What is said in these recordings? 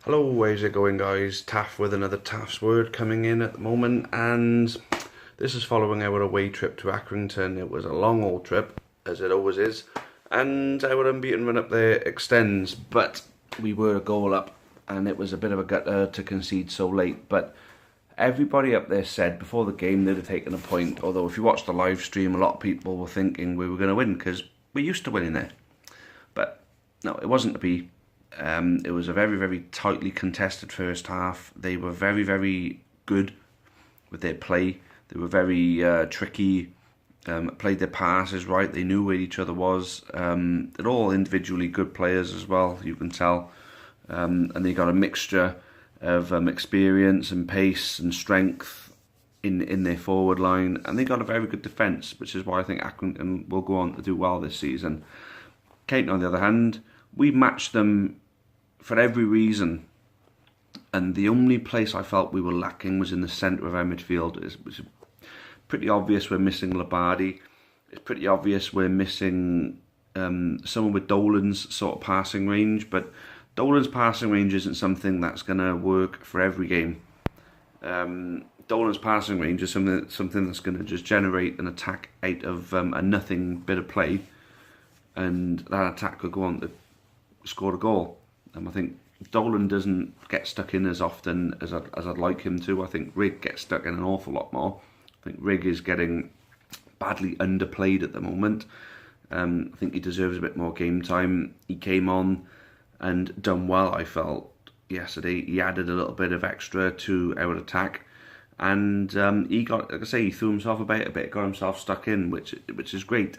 Hello, how's it going, guys? Taff with another Taff's Word coming in at the moment, and this is following our away trip to Accrington. It was a long old trip, as it always is, and our unbeaten run up there extends, but we were a goal up, and it was a bit of a gutter to concede so late, but everybody up there said before the game they'd have taken a point, although if you watched the live stream, a lot of people were thinking we were going to win, because we're used to winning there. But no, it wasn't to be. It was a very, very tightly contested first half. They were very, very good with their play. They were very tricky, played their passes right. They knew where each other was. They're all individually good players as well, you can tell. And they got a mixture of experience and pace and strength in their forward line. And they got a very good defence, which is why I think Accrington will go on to do well this season. Kate, on the other hand, we matched them for every reason, and the only place I felt we were lacking was in the centre of our midfield. It's pretty obvious we're missing Labardi. It's pretty obvious we're missing someone with Dolan's sort of passing range, but Dolan's passing range isn't something that's going to work for every game. Dolan's passing range is something that's going to just generate an attack out of a nothing bit of play, and that attack could go on to score a goal. I think Dolan doesn't get stuck in as often as I'd like him to. I think Rigg gets stuck in an awful lot more. I think Rigg is getting badly underplayed at the moment. I think he deserves a bit more game time. He came on and done well, I felt, yesterday. He added a little bit of extra to our attack. And he got, like I say, he threw himself about a bit, got himself stuck in, which is great.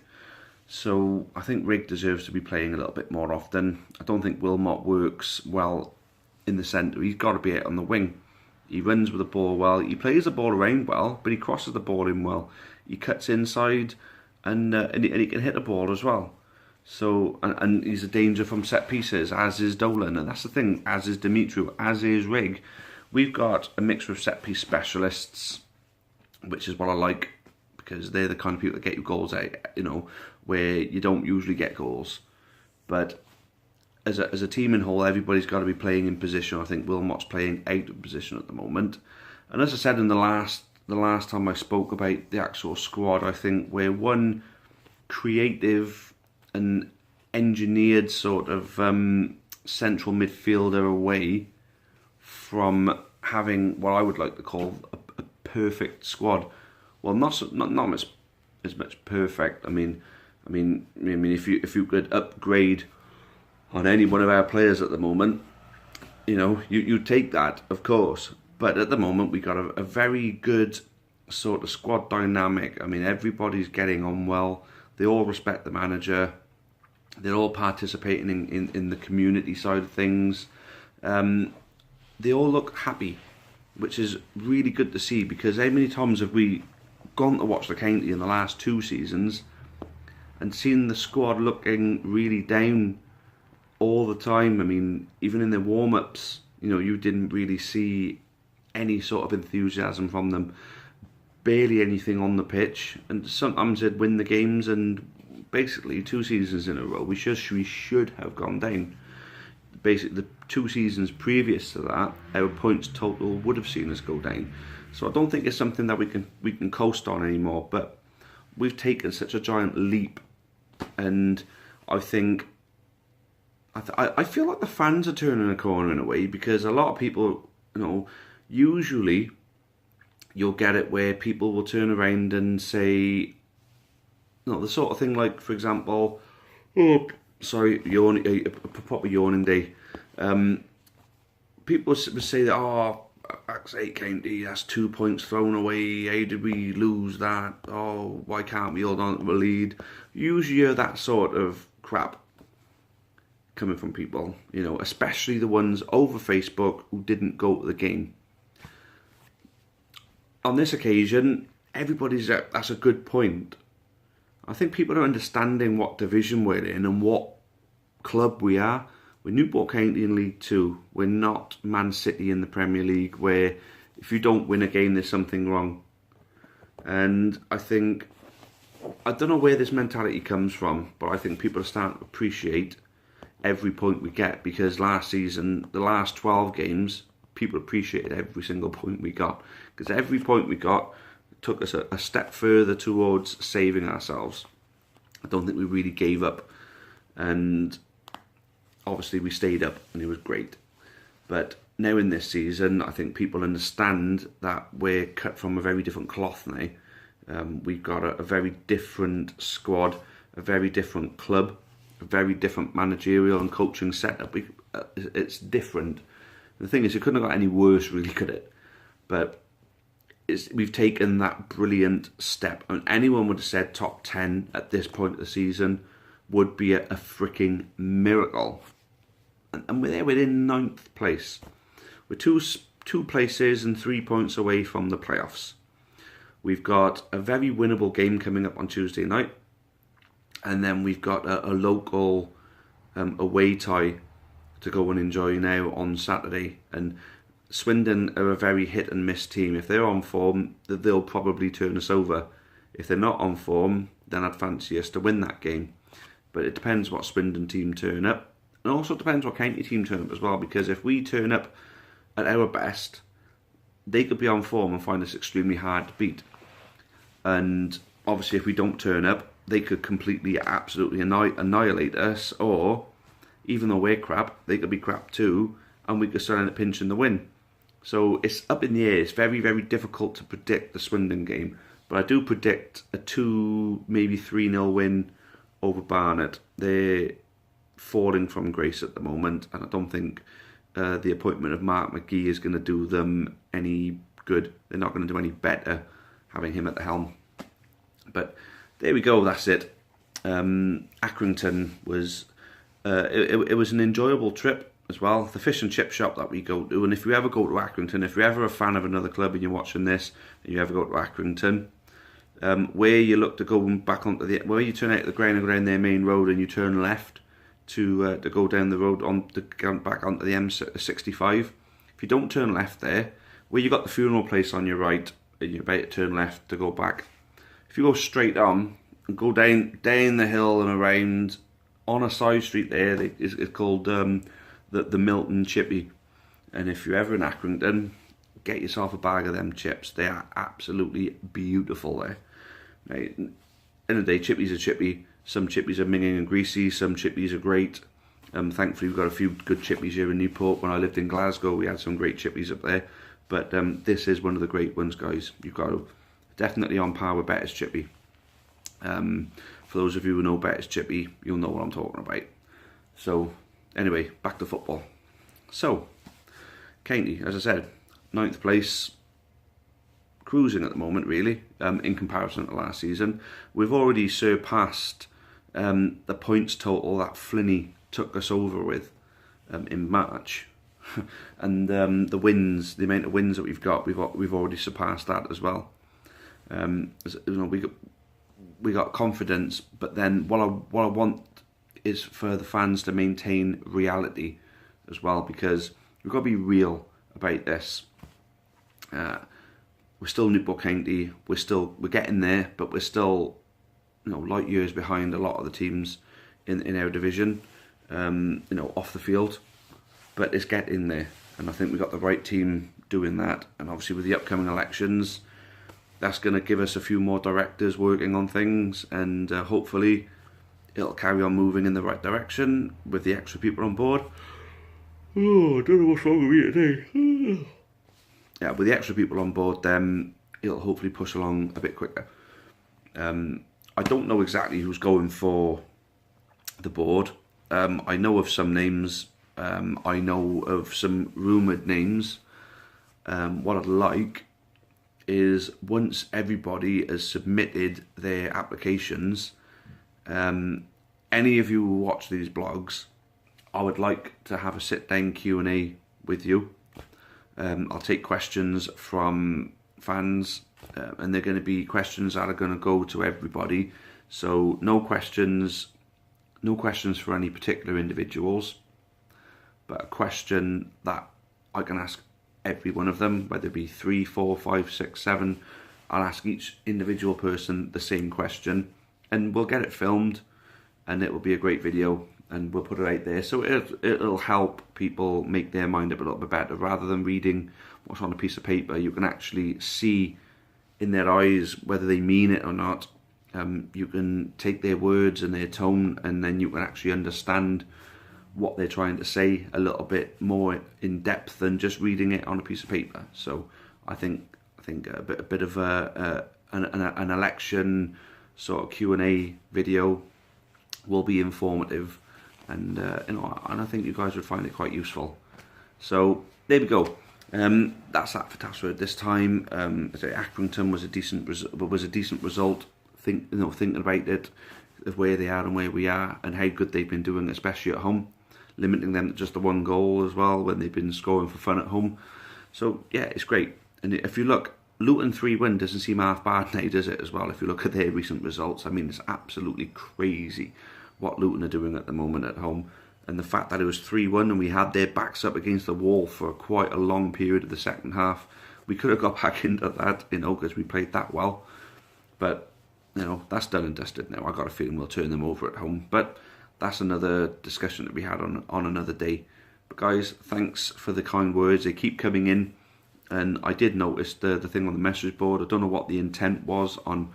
So I think Rigg deserves to be playing a little bit more often. I don't think Wilmot works well in the centre. He's got to be out on the wing. He runs with the ball well. He plays the ball around well, but he crosses the ball in well. He cuts inside, and he can hit the ball as well. So and he's a danger from set pieces, as is Dolan, and that's the thing. As is Dimitru, as is Rigg. We've got a mixture of set piece specialists, which is what I like, because they're the kind of people that get you goals out, where you don't usually get goals. But as a team in whole, everybody's got to be playing in position. I think Wilmot's playing out of position at the moment. And as I said in the last time I spoke about the actual squad, I think we're one creative and engineered sort of central midfielder away from having what I would like to call a perfect squad. Well, not as much perfect. I mean, if you could upgrade on any one of our players at the moment, you take that, of course. But at the moment, we got a very good sort of squad dynamic. I mean, everybody's getting on well. They all respect the manager. They're all participating in the community side of things. They all look happy, which is really good to see, because how many times have we gone to watch the county in the last 2 seasons and seen the squad looking really down all the time? I mean, even in the warm-ups, you didn't really see any sort of enthusiasm from them, barely anything on the pitch, and sometimes they'd win the games, and basically 2 seasons in a row we should have gone down. Basically, the 2 seasons previous to that, our points total would have seen us go down. So I don't think it's something that we can coast on anymore. But we've taken such a giant leap, and I think I feel like the fans are turning a corner in a way, because a lot of people, usually you'll get it where people will turn around and say, the sort of thing like, for example, a proper yawning day. People would say that, Axe 8 County, that's 2 points thrown away. How did we lose that? Oh, why can't we hold on to a lead? You usually hear that sort of crap coming from people, especially the ones over Facebook who didn't go to the game. On this occasion, that's a good point. I think people are understanding what division we're in and what club we are. We're Newport County in League 2. We're not Man City in the Premier League, where if you don't win a game, there's something wrong. And I don't know where this mentality comes from, but I think people are starting to appreciate every point we get, because last season, the last 12 games, people appreciated every single point we got, because every point we got took us a step further towards saving ourselves. I don't think we really gave up, and obviously we stayed up, and it was great. But now in this season, I think people understand that we're cut from a very different cloth now. We've got a very different squad, a very different club, a very different managerial and coaching setup. It's different. The thing is, it couldn't have got any worse, really, could it? But we've taken that brilliant step. And anyone would have said top 10 at this point of the season would be a freaking miracle. And we're there, we're in 9th place. We're two places and 3 points away from the playoffs. We've got a very winnable game coming up on Tuesday night. And then we've got a local away tie to go and enjoy now on Saturday. And Swindon are a very hit and miss team. If they're on form, they'll probably turn us over. If they're not on form, then I'd fancy us to win that game. But it depends what Swindon team turn up. And also depends what county team turn up as well, because if we turn up at our best, they could be on form and find us extremely hard to beat. And obviously if we don't turn up, they could completely, absolutely annihilate us, or even though we're crap, they could be crap too, and we could still end up pinching the win. So it's up in the air. It's very, very difficult to predict the Swindon game, but I do predict a 2, maybe 3-0 win over Barnet. They're falling from grace at the moment, and I don't think the appointment of Mark McGee is going to do them any good. They're not going to do any better having him at the helm. But there we go, that's it. Accrington was, it was an enjoyable trip as well. The fish and chip shop that we go to, and if you ever go to Accrington, if you're ever a fan of another club and you're watching this, and you ever go to Accrington, where you look to go back onto where you turn out the ground and go down their main road and you turn left to go down the road back onto the M65. If you don't turn left there, where you got the funeral place on your right, and you're about to turn left to go back. If you go straight on and go down the hill and around on a side street there, it's called the Milton Chippy. And if you're ever in Accrington, get yourself a bag of them chips. They are absolutely beautiful there. Right. In the day, chippies are chippy. Some chippies are minging and greasy. Some chippies are great. Thankfully, we've got a few good chippies here in Newport. When I lived in Glasgow, we had some great chippies up there. But this is one of the great ones, guys. You've got to definitely on par with Betty's Chippy. For those of you who know Betty's Chippy, you'll know what I'm talking about. So, anyway, back to football. So, County, as I said, 9th place, cruising at the moment, really, in comparison to last season. We've already surpassed the points total that Flinney took us over with in March. And the wins, the amount of wins that we've got, we've already surpassed that as well. We got confidence, but then what I want is for the fans to maintain reality as well, because we've got to be real about this. We're still Newport County. We're getting there, but we're still, light years behind a lot of the teams in our division. Off the field, but it's getting there, and I think we've got the right team doing that. And obviously, with the upcoming elections, that's going to give us a few more directors working on things, and hopefully, it'll carry on moving in the right direction with the extra people on board. Oh, I don't know what's wrong with me today. Yeah, with the extra people on board, then it'll hopefully push along a bit quicker. I don't know exactly who's going for the board. I know of some names. I know of some rumoured names. What I'd like is, once everybody has submitted their applications, any of you who watch these blogs, I would like to have a sit-down Q&A with you. I'll take questions from fans, and they're going to be questions that are going to go to everybody. So no questions for any particular individuals, but a question that I can ask every one of them, whether it be 3, 4, 5, 6, 7. I'll ask each individual person the same question, and we'll get it filmed, and it will be a great video. and we'll put it out there. So it'll help people make their mind up a little bit better. Rather than reading what's on a piece of paper, you can actually see in their eyes whether they mean it or not. You can take their words and their tone, and then you can actually understand what they're trying to say a little bit more in depth than just reading it on a piece of paper. So I think a bit of an election sort of Q&A video will be informative, and and I think you guys would find it quite useful. So there we go. That's that for Taff's Word this time. Accrington was a decent result. Thinking about it, of where they are and where we are, and how good they've been doing, especially at home, limiting them to just the one goal as well when they've been scoring for fun at home. So yeah, it's great. And if you look, Luton 3-1 doesn't seem half bad now, does it? As well, if you look at their recent results, I mean, it's absolutely crazy what Luton are doing at the moment at home. And the fact that it was 3-1 and we had their backs up against the wall for quite a long period of the second half, we could have got back into that, because we played that well. But that's done and dusted now. I got a feeling we'll turn them over at home, but that's another discussion that we had on another day. But guys, thanks for the kind words. They keep coming in, and I did notice the thing on the message board. I don't know what the intent was on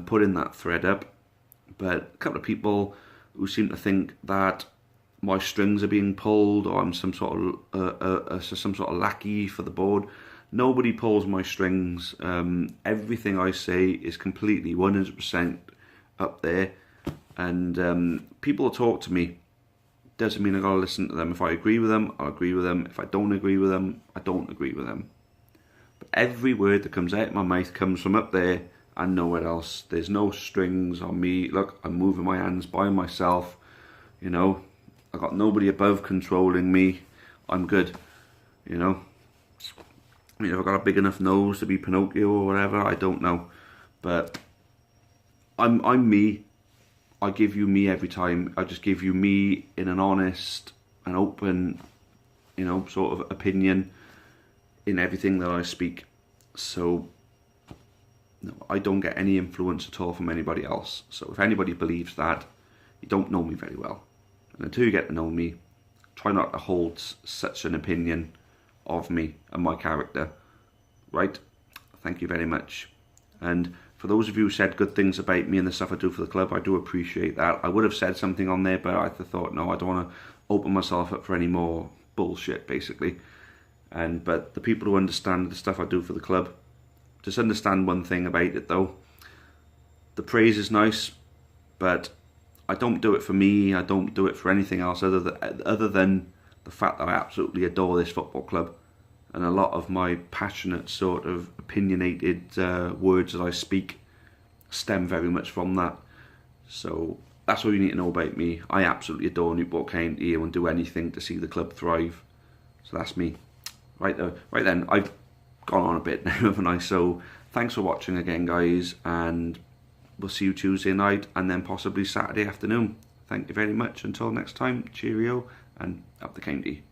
putting that thread up, but a couple of people who seem to think that my strings are being pulled, or I'm some sort of lackey for the board. Nobody pulls my strings. Everything I say is completely 100% up there, and people talk to me. Doesn't mean I gotta listen to them. If I agree with them, I'll agree with them. If I don't agree with them, I don't agree with them. But every word that comes out of my mouth comes from up there and nowhere else. There's no strings on me. Look, I'm moving my hands by myself. I got nobody above controlling me. I'm good. I mean, if I've got a big enough nose to be Pinocchio or whatever, I don't know. But I'm me. I give you me every time. I just give you me in an honest and open, sort of opinion in everything that I speak. So no, I don't get any influence at all from anybody else. So if anybody believes that, you don't know me very well. And until you get to know me, try not to hold such an opinion of me and my character. Right? Thank you very much. And for those of you who said good things about me and the stuff I do for the club, I do appreciate that. I would have said something on there, but I thought, no, I don't want to open myself up for any more bullshit, basically. But the people who understand the stuff I do for the club, just understand one thing about it though. The praise is nice, but I don't do it for me. I don't do it for anything else other than the fact that I absolutely adore this football club. And a lot of my passionate sort of opinionated words that I speak stem very much from that. So that's all you need to know about me. I absolutely adore Newport County and will do anything to see the club thrive. So that's me. Right then, I've gone on a bit now, haven't I? So thanks for watching again, guys, and we'll see you Tuesday night and then possibly Saturday afternoon. Thank you very much. Until next time, cheerio and up the county.